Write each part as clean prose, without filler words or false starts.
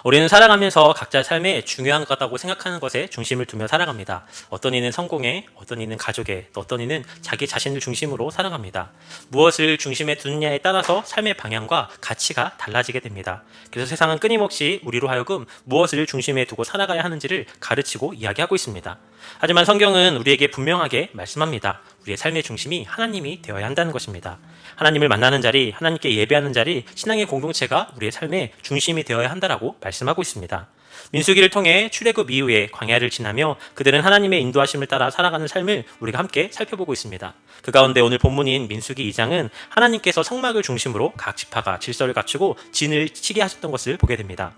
우리는 살아가면서 각자 삶에 중요한 거다고 생각하는 것에 중심을 두며 살아갑니다. 어떤 이는 성공에, 어떤 이는 가족에, 또 어떤 이는 자기 자신을 중심으로 살아갑니다. 무엇을 중심에 두느냐에 따라서 삶의 방향과 가치가 달라지게 됩니다. 그래서 세상은 끊임없이 우리로 하여금 무엇을 중심에 두고 살아가야 하는지를 가르치고 이야기하고 있습니다. 하지만 성경은 우리에게 분명하게 말씀합니다. 우리의 삶의 중심이 하나님이 되어야 한다는 것입니다. 하나님을 만나는 자리, 하나님께 예배하는 자리, 신앙의 공동체가 우리의 삶의 중심이 되어야 한다라고 말씀하고 있습니다. 민수기를 통해 출애굽 이후에 광야를 지나며 그들은 하나님의 인도하심을 따라 살아가는 삶을 우리가 함께 살펴보고 있습니다. 그 가운데 오늘 본문인 민수기 2장은 하나님께서 성막을 중심으로 각 지파가 질서를 갖추고 진을 치게 하셨던 것을 보게 됩니다.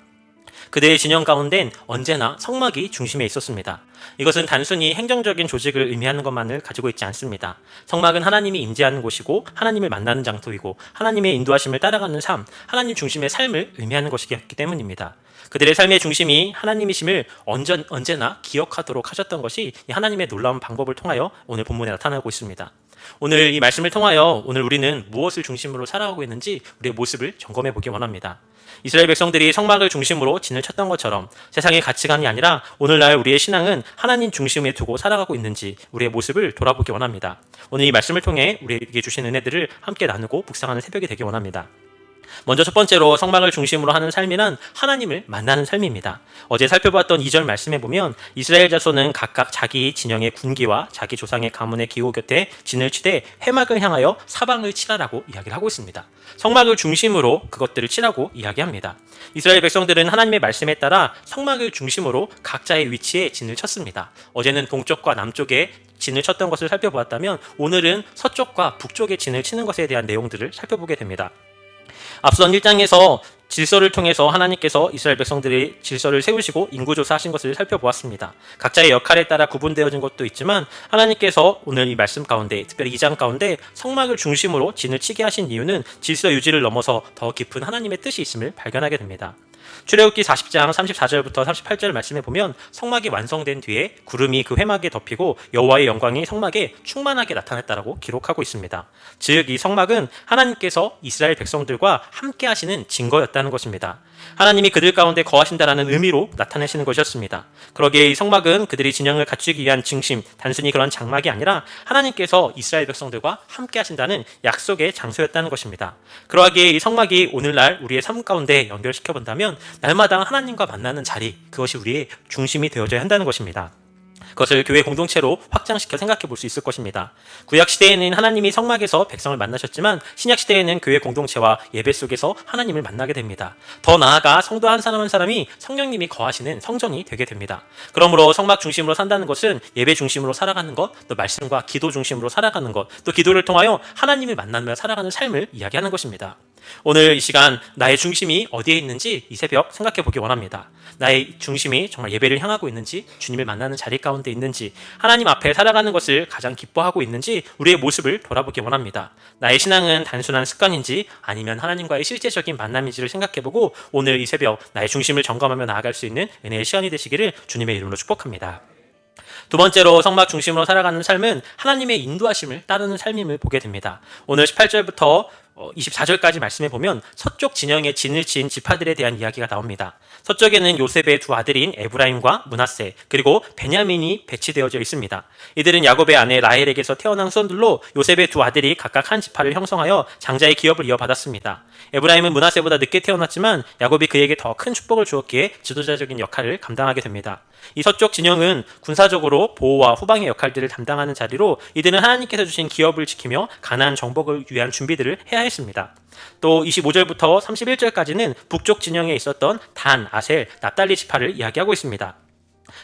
그들의 진영 가운데는 언제나 성막이 중심에 있었습니다. 이것은 단순히 행정적인 조직을 의미하는 것만을 가지고 있지 않습니다. 성막은 하나님이 임재하는 곳이고 하나님을 만나는 장소이고 하나님의 인도하심을 따라가는 삶, 하나님 중심의 삶을 의미하는 것이기 때문입니다. 그들의 삶의 중심이 하나님이심을 언제나 기억하도록 하셨던 것이 이 하나님의 놀라운 방법을 통하여 오늘 본문에 나타나고 있습니다. 오늘 이 말씀을 통하여 오늘 우리는 무엇을 중심으로 살아가고 있는지 우리의 모습을 점검해 보기 원합니다. 이스라엘 백성들이 성막을 중심으로 진을 쳤던 것처럼 세상의 가치관이 아니라 오늘날 우리의 신앙은 하나님 중심에 두고 살아가고 있는지 우리의 모습을 돌아보기 원합니다. 오늘 이 말씀을 통해 우리에게 주신 은혜들을 함께 나누고 묵상하는 새벽이 되기 원합니다. 먼저 첫 번째로 성막을 중심으로 하는 삶이란 하나님을 만나는 삶입니다. 어제 살펴봤던 2절 말씀에 보면 이스라엘 자손은 각각 자기 진영의 군기와 자기 조상의 가문의 기호 곁에 진을 치되 회막을 향하여 사방을 치라라고 이야기를 하고 있습니다. 성막을 중심으로 그것들을 치라고 이야기합니다. 이스라엘 백성들은 하나님의 말씀에 따라 성막을 중심으로 각자의 위치에 진을 쳤습니다. 어제는 동쪽과 남쪽에 진을 쳤던 것을 살펴보았다면 오늘은 서쪽과 북쪽에 진을 치는 것에 대한 내용들을 살펴보게 됩니다. 앞선 1장에서 질서를 통해서 하나님께서 이스라엘 백성들의 질서를 세우시고 인구조사하신 것을 살펴보았습니다. 각자의 역할에 따라 구분되어진 것도 있지만 하나님께서 오늘 이 말씀 가운데, 특별히 2장 가운데 성막을 중심으로 진을 치게 하신 이유는 질서 유지를 넘어서 더 깊은 하나님의 뜻이 있음을 발견하게 됩니다. 출애굽기 40장 34절부터 38절 말씀에 보면 성막이 완성된 뒤에 구름이 그 회막에 덮이고 여호와의 영광이 성막에 충만하게 나타났다라고 기록하고 있습니다. 즉 이 성막은 하나님께서 이스라엘 백성들과 함께 하시는 증거였다는 것입니다. 하나님이 그들 가운데 거하신다라는 의미로 나타내시는 것이었습니다. 그러기에 이 성막은 그들이 진영을 갖추기 위한 중심, 단순히 그런 장막이 아니라 하나님께서 이스라엘 백성들과 함께 하신다는 약속의 장소였다는 것입니다. 그러기에 이 성막이 오늘날 우리의 삶 가운데 연결시켜 본다면 날마다 하나님과 만나는 자리, 그것이 우리의 중심이 되어져야 한다는 것입니다. 그것을 교회 공동체로 확장시켜 생각해 볼 수 있을 것입니다. 구약시대에는 하나님이 성막에서 백성을 만나셨지만 신약시대에는 교회 공동체와 예배 속에서 하나님을 만나게 됩니다. 더 나아가 성도 한 사람 한 사람이 성령님이 거하시는 성전이 되게 됩니다. 그러므로 성막 중심으로 산다는 것은 예배 중심으로 살아가는 것, 또 말씀과 기도 중심으로 살아가는 것, 또 기도를 통하여 하나님을 만나며 살아가는 삶을 이야기하는 것입니다. 오늘 이 시간 나의 중심이 어디에 있는지 이 새벽 생각해 보기 원합니다. 나의 중심이 정말 예배를 향하고 있는지, 주님을 만나는 자리 가운데 있는지, 하나님 앞에 살아가는 것을 가장 기뻐하고 있는지 우리의 모습을 돌아보기 원합니다. 나의 신앙은 단순한 습관인지 아니면 하나님과의 실제적인 만남인지를 생각해보고 오늘 이 새벽 나의 중심을 점검하며 나아갈 수 있는 은혜의 시간이 되시기를 주님의 이름으로 축복합니다. 두 번째로 성막 중심으로 살아가는 삶은 하나님의 인도하심을 따르는 삶임을 보게 됩니다. 오늘 18절부터 24절까지 말씀해 보면 서쪽 진영에 진을 친 지파들에 대한 이야기가 나옵니다. 서쪽에는 요셉의 두 아들인 에브라임과 므낫세 그리고 베냐민이 배치되어져 있습니다. 이들은 야곱의 아내 라헬에게서 태어난 후손들로 요셉의 두 아들이 각각 한 지파를 형성하여 장자의 기업을 이어받았습니다. 에브라임은 므낫세보다 늦게 태어났지만 야곱이 그에게 더 큰 축복을 주었기에 지도자적인 역할을 감당하게 됩니다. 이 서쪽 진영은 군사적으로 보호와 후방의 역할들을 담당하는 자리로 이들은 하나님께서 주신 기업을 지키며 가나안 정복을 위한 준비들을 해야 했습니다. 또 25절부터 31절까지는 북쪽 진영에 있었던 단, 아셀, 납달리 지파를 이야기하고 있습니다.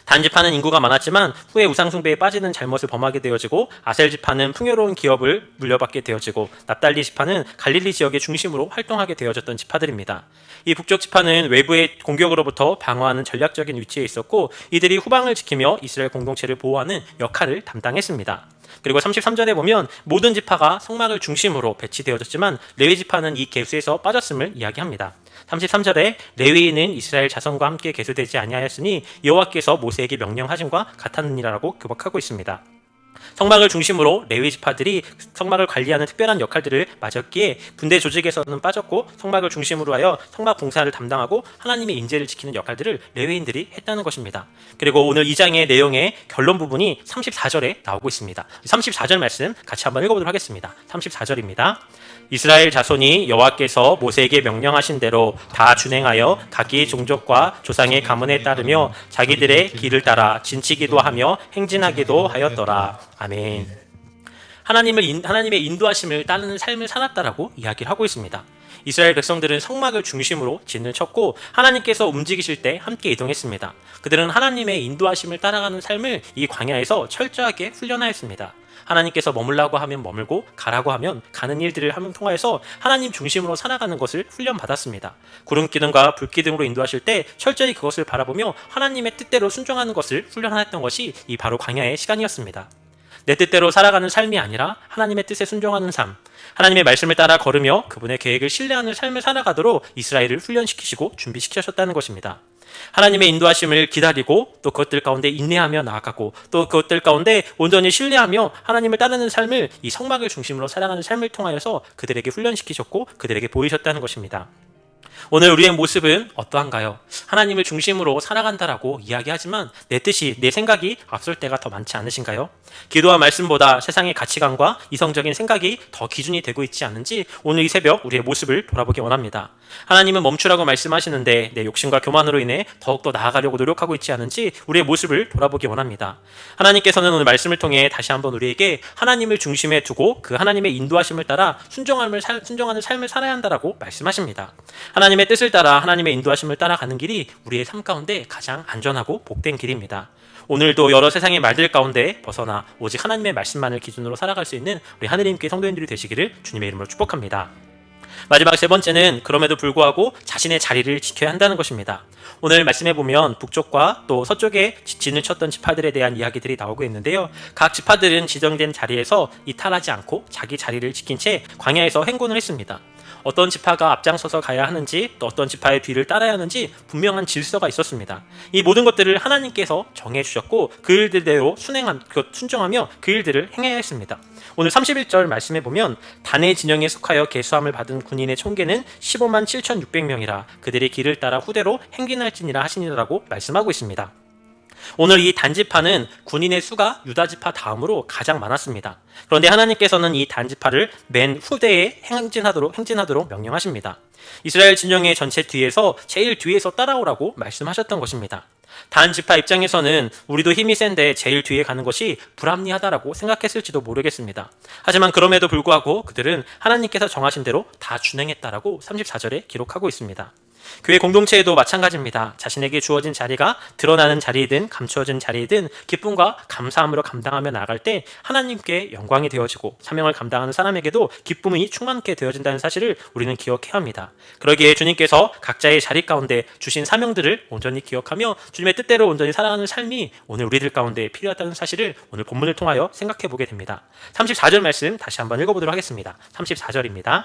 단 지파는 인구가 많았지만 후에 우상숭배에 빠지는 잘못을 범하게 되어지고 아셀 지파는 풍요로운 기업을 물려받게 되어지고 납달리 지파는 갈릴리 지역의 중심으로 활동하게 되어졌던 지파들입니다. 이 북쪽 지파는 외부의 공격으로부터 방어하는 전략적인 위치에 있었고 이들이 후방을 지키며 이스라엘 공동체를 보호하는 역할을 담당했습니다. 그리고 33절에 보면 모든 지파가 성막을 중심으로 배치되어졌지만 레위 지파는 이 계수에서 빠졌음을 이야기합니다. 33절에 레위인은 이스라엘 자손과 함께 계수되지 아니하였으니 여호와께서 모세에게 명령하심과 같았느니라라고 교박하고 있습니다. 성막을 중심으로 레위 지파들이 성막을 관리하는 특별한 역할들을 맡았기에 군대 조직에서는 빠졌고 성막을 중심으로 하여 성막 봉사를 담당하고 하나님의 인재를 지키는 역할들을 레위인들이 했다는 것입니다. 그리고 오늘 2장의 내용의 결론 부분이 34절에 나오고 있습니다. 34절 말씀 같이 한번 읽어보도록 하겠습니다. 34절입니다. 이스라엘 자손이 여호와께서 모세에게 명령하신 대로 다 준행하여 각기 종족과 조상의 가문에 따르며 자기들의 길을 따라 진치기도 하며 행진하기도 하였더라. 아멘. 하나님의 인도하심을 따르는 삶을 살았다라고 이야기를 하고 있습니다. 이스라엘 백성들은 성막을 중심으로 진을 쳤고 하나님께서 움직이실 때 함께 이동했습니다. 그들은 하나님의 인도하심을 따라가는 삶을 이 광야에서 철저하게 훈련하였습니다. 하나님께서 머물라고 하면 머물고 가라고 하면 가는 일들을 통하여서 하나님 중심으로 살아가는 것을 훈련받았습니다. 구름기둥과 불기둥으로 인도하실 때 철저히 그것을 바라보며 하나님의 뜻대로 순종하는 것을 훈련하였던 것이 이 바로 광야의 시간이었습니다. 내 뜻대로 살아가는 삶이 아니라 하나님의 뜻에 순종하는 삶, 하나님의 말씀을 따라 걸으며 그분의 계획을 신뢰하는 삶을 살아가도록 이스라엘을 훈련시키시고 준비시키셨다는 것입니다. 하나님의 인도하심을 기다리고 또 그것들 가운데 인내하며 나아가고 또 그것들 가운데 온전히 신뢰하며 하나님을 따르는 삶을 이 성막을 중심으로 살아가는 삶을 통하여서 그들에게 훈련시키셨고 그들에게 보이셨다는 것입니다. 오늘 우리의 모습은 어떠한가요? 하나님을 중심으로 살아간다라고 이야기하지만 내 뜻이, 내 생각이 앞설 때가 더 많지 않으신가요? 기도와 말씀보다 세상의 가치관과 이성적인 생각이 더 기준이 되고 있지 않은지 오늘 이 새벽 우리의 모습을 돌아보기 원합니다. 하나님은 멈추라고 말씀하시는데 내 욕심과 교만으로 인해 더욱더 나아가려고 노력하고 있지 않은지 우리의 모습을 돌아보기 원합니다. 하나님께서는 오늘 말씀을 통해 다시 한번 우리에게 하나님을 중심에 두고 그 하나님의 인도하심을 따라 순종하는 삶을 살아야 한다라고 말씀하십니다. 하나님의 뜻을 따라 하나님의 인도하심을 따라가는 길이 우리의 삶 가운데 가장 안전하고 복된 길입니다. 오늘도 여러 세상의 말들 가운데 벗어나 오직 하나님의 말씀만을 기준으로 살아갈 수 있는 우리 하느님께 성도님들이 되시기를 주님의 이름으로 축복합니다. 마지막 세 번째는 그럼에도 불구하고 자신의 자리를 지켜야 한다는 것입니다. 오늘 말씀해 보면 북쪽과 또 서쪽에 진을 쳤던 지파들에 대한 이야기들이 나오고 있는데요. 각 지파들은 지정된 자리에서 이탈하지 않고 자기 자리를 지킨 채 광야에서 행군을 했습니다. 어떤 지파가 앞장서서 가야 하는지 또 어떤 지파의 뒤를 따라야 하는지 분명한 질서가 있었습니다. 이 모든 것들을 하나님께서 정해주셨고 그 일들대로 순종하며 그 일들을 행해야 했습니다. 오늘 31절 말씀해 보면 단의 진영에 속하여 계수함을 받은 군인의 총계는 15만 7,600명이라 그들의 길을 따라 후대로 행진할지니라 하시니라고 말씀하고 있습니다. 오늘 이 단지파는 군인의 수가 유다지파 다음으로 가장 많았습니다. 그런데 하나님께서는 이 단지파를 맨 후대에 행진하도록 명령하십니다. 이스라엘 진영의 전체 뒤에서 제일 뒤에서 따라오라고 말씀하셨던 것입니다. 단지파 입장에서는 우리도 힘이 센데 제일 뒤에 가는 것이 불합리하다라고 생각했을지도 모르겠습니다. 하지만 그럼에도 불구하고 그들은 하나님께서 정하신 대로 다 준행했다라고 34절에 기록하고 있습니다. 교회 공동체에도 마찬가지입니다. 자신에게 주어진 자리가 드러나는 자리이든 감추어진 자리이든 기쁨과 감사함으로 감당하며 나아갈 때 하나님께 영광이 되어지고 사명을 감당하는 사람에게도 기쁨이 충만케 되어진다는 사실을 우리는 기억해야 합니다. 그러기에 주님께서 각자의 자리 가운데 주신 사명들을 온전히 기억하며 주님의 뜻대로 온전히 살아가는 삶이 오늘 우리들 가운데 필요하다는 사실을 오늘 본문을 통하여 생각해 보게 됩니다. 34절 말씀 다시 한번 읽어보도록 하겠습니다. 34절입니다.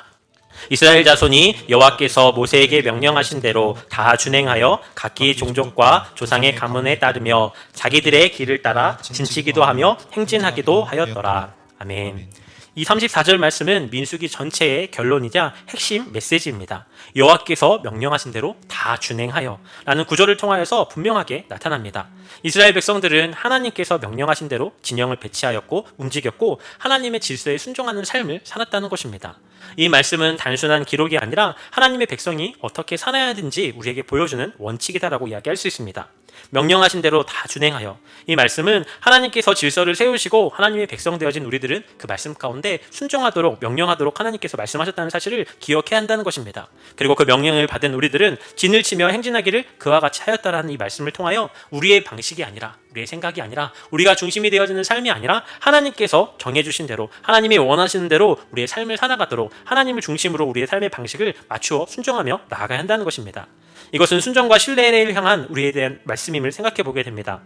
이스라엘 자손이 여호와께서 모세에게 명령하신 대로 다 준행하여 각기 종족과 조상의 가문에 따르며 자기들의 길을 따라 진치기도 하며 행진하기도 하였더라. 아멘. 이 34절 말씀은 민수기 전체의 결론이자 핵심 메시지입니다. 여호와께서 명령하신 대로 다 준행하여 라는 구절을 통하여서 분명하게 나타납니다. 이스라엘 백성들은 하나님께서 명령하신 대로 진영을 배치하였고 움직였고 하나님의 질서에 순종하는 삶을 살았다는 것입니다. 이 말씀은 단순한 기록이 아니라 하나님의 백성이 어떻게 살아야 하는지 우리에게 보여주는 원칙이다라고 이야기할 수 있습니다. 명령하신 대로 다 준행하여, 이 말씀은 하나님께서 질서를 세우시고 하나님의 백성 되어진 우리들은 그 말씀 가운데 순종하도록 명령하도록 하나님께서 말씀하셨다는 사실을 기억해야 한다는 것입니다. 그리고 그 명령을 받은 우리들은 진을 치며 행진하기를 그와 같이 하였다라는 이 말씀을 통하여 우리의 방식이 아니라, 우리의 생각이 아니라, 우리가 중심이 되어지는 삶이 아니라 하나님께서 정해주신 대로, 하나님이 원하시는 대로 우리의 삶을 살아가도록 하나님을 중심으로 우리의 삶의 방식을 맞추어 순종하며 나아가야 한다는 것입니다. 이것은 순종과 신뢰를 향한 우리에 대한 말씀임을 생각해 보게 됩니다.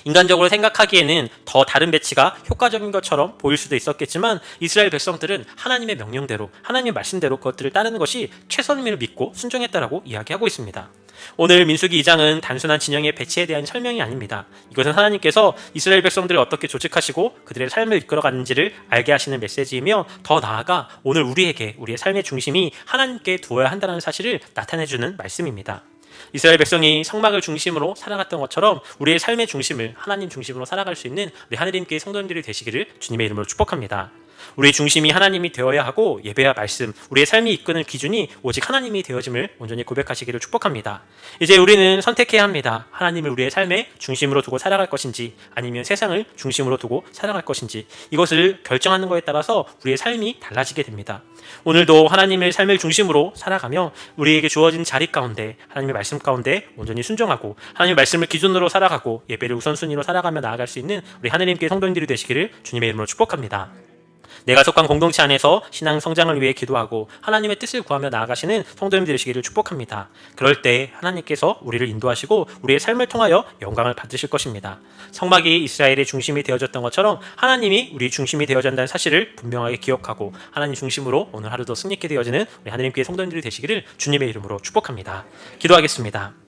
인간적으로 생각하기에는 더 다른 배치가 효과적인 것처럼 보일 수도 있었겠지만 이스라엘 백성들은 하나님의 명령대로 하나님의 말씀대로 그것들을 따르는 것이 최선임을 믿고 순종했다라고 이야기하고 있습니다. 오늘 민수기 2장은 단순한 진영의 배치에 대한 설명이 아닙니다. 이것은 하나님께서 이스라엘 백성들을 어떻게 조직하시고 그들의 삶을 이끌어가는지를 알게 하시는 메시지이며, 더 나아가 오늘 우리에게 우리의 삶의 중심이 하나님께 두어야 한다는 사실을 나타내주는 말씀입니다. 이스라엘 백성이 성막을 중심으로 살아갔던 것처럼 우리의 삶의 중심을 하나님 중심으로 살아갈 수 있는 우리 하느님께 성도님들이 되시기를 주님의 이름으로 축복합니다. 우리의 중심이 하나님이 되어야 하고 예배와 말씀, 우리의 삶이 이끄는 기준이 오직 하나님이 되어짐을 온전히 고백하시기를 축복합니다. 이제 우리는 선택해야 합니다. 하나님을 우리의 삶의 중심으로 두고 살아갈 것인지 아니면 세상을 중심으로 두고 살아갈 것인지, 이것을 결정하는 것에 따라서 우리의 삶이 달라지게 됩니다. 오늘도 하나님의 삶을 중심으로 살아가며 우리에게 주어진 자리 가운데 하나님의 말씀 가운데 온전히 순종하고 하나님의 말씀을 기준으로 살아가고 예배를 우선순위로 살아가며 나아갈 수 있는 우리 하느님께 성도님들이 되시기를 주님의 이름으로 축복합니다. 내가 속한 공동체 안에서 신앙 성장을 위해 기도하고 하나님의 뜻을 구하며 나아가시는 성도님들 되시기를 축복합니다. 그럴 때 하나님께서 우리를 인도하시고 우리의 삶을 통하여 영광을 받으실 것입니다. 성막이 이스라엘의 중심이 되어졌던 것처럼 하나님이 우리 중심이 되어야 한다는 사실을 분명하게 기억하고 하나님 중심으로 오늘 하루도 승리케 되어지는 우리 하나님께 성도님들이 되시기를 주님의 이름으로 축복합니다. 기도하겠습니다.